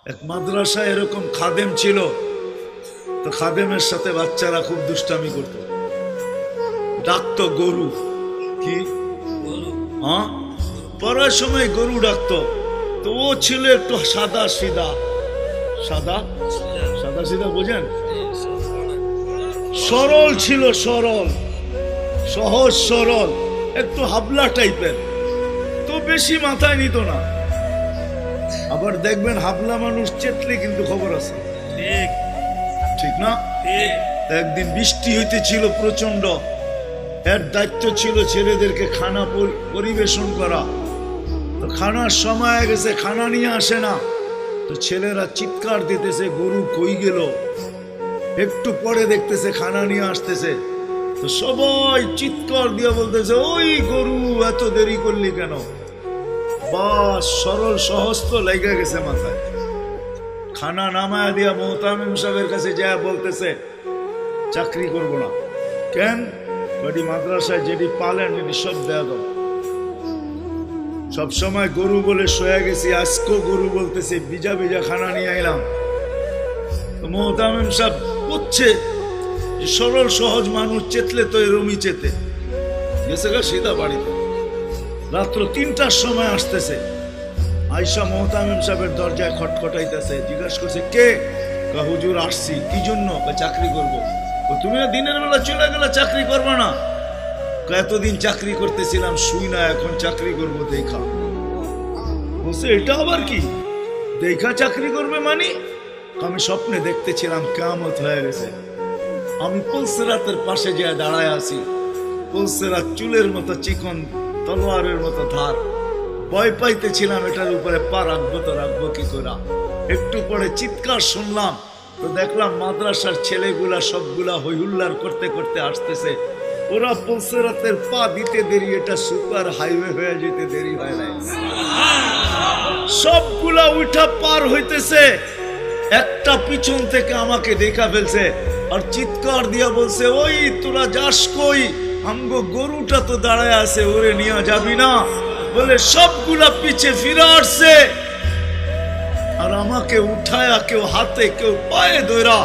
এক মাদ্রাসায় এরকম খাদেম ছিল, তো খাদেমের সাথে বাচ্চারা খুব দুষ্টামি করত, ডাকতো গরু। কি হ্যাঁ, পড়ার সময় গরু ডাকতো। তো ও ছিল একটু সাদা সিধা, সাদা সাদা সিধা বোঝেন, সরল ছিল, সরল সহজ সরল, একটু হাবলা টাইপের, তো বেশি মাথায় নিত না। আবার দেখবেন হাবলা মানুষ চেতলে কিন্তু খবর আছে, ঠিক ঠিক না? ঠিক। একদিন বৃষ্টি হইতেছিল প্রচন্ড, এর দায়িত্ব ছিল ছেলেদেরকে খানা পরিবেশন করা। তো খানার সময় হয়ে গেছে, খানা নিয়ে আসে না, তো ছেলেরা চিৎকার দিতেছে গরু কই গেল। একটু পরে দেখতেছে খানা নিয়ে আসতেছে, তো সবাই চিৎকার দিয়ে বলতেছে ওই গরু এত দেরি করলি কেন? বাস সরল সহজ তো লেগে গেছে মাথায়। খানা নামায়া দিয়া মোহতামিম সাহেবের কাছে যা বলতেছে চাকরি করব না। কেন? বাড়ি মাদ্রাসায় যেটি পালেন এটি সব দেয়া দাও। সবসময় গরু বলে শোয়া গেছি, আজকেও গরু বলতেছে, বিজা বিজা খানা নিয়ে আইলাম। তো মোহতামিম সাহেব বুঝছে যে সরল সহজ মানুষ চেতলে তো এরমই চেতে গেছে গা সিধা বাড়িতে। রাত্র ৩টার সময় আসতেছে, আয়সা মোহতামিম সাহেবের দরজায় খটখটাইতেছে, জিজ্ঞাসা করছে কে? হুজুর আসছি। কি জন্য? চাকরি করব। তুমি না দিনের বেলা চলে গেলে চাকরি করবে না? এতদিন চাকরি করতেছিলাম শুই না, এখন চাকরি করব দেখা। বলছে এটা আবার কি দেখা চাকরি করবে মানে? আমি স্বপ্নে দেখতেছিলাম কিয়ামত হয়ে গেছে, আমি পুলসিরাতের পাশে যে দাঁড়ায় আছি, পুলসিরাত চুলের মতো চিকন, তলোয়ারের মতো ধার, ভয় পাইতেছিলাম এটার উপরে পা রাখবো তো রাখবো কি করে। একটু পরে চিৎকার শুনলাম, তো দেখলাম মাদ্রাসার ছেলেগুলা সবগুলা হইহুল্লার করতে করতে আসতেছে। ওরা পুলসিরাতের পা দিতে দেরি, এটা সুপার হাইওয়ে হয়ে যেতে দেরি হয় নাই। সবগুলা উঠা পার হইতেছে, একটা পিছন থেকে আমাকে দেখা ফেলছে আর চিৎকার দিয়া বলছে ওই তোরা যাস কই? আমগো গরুটা তো দাঁড়ায় আছে, ওরে নিয়ে যাবি না? বলে সবগুলা পিছে ফিরে আসছে আর আমাকে উঠায়া কেউ হাতে কেউ পায়ে ধরা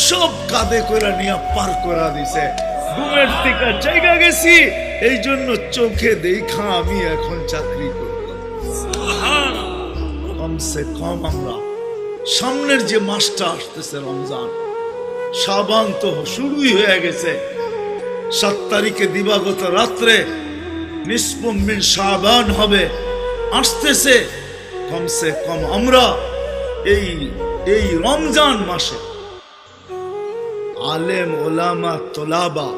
সব কাঁধে করে নিয়ে পার করা দিছে। ঘুমের থেকে জায়গা গেছি, এই জন্য চোখে দেখা আমি এখন চাকরি করব। কমসে কম আমরা সামনের যে মাসটা আসতেছে রমজান, শাবান তো শুরুই হয়ে গেছে। 7 তারিখে দিবাগত রাত্রে নিসফুম মিন শাবান হবে, আসতেছে। কমসে কম আমরা এই রমজান মাসে আলেম ওলামা তোলাবা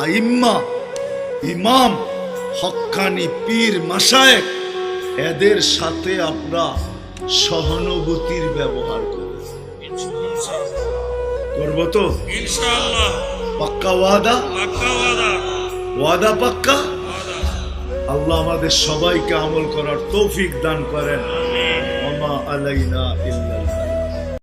আইম্মা ইমাম হক্কানি পীর মাশায়েখ এদের সাথে আমরা সহানুভূতির ব্যবহার করব। করব তো ইনশাআল্লাহ। পাক্কা ওয়াদা? পাক্কা ওয়াদা। ওয়াদা পাক্কা? আল্লাহ আমাদের সবাইকে আমল করার তৌফিক দান করেন। ওমা আলাইনা ইল্লা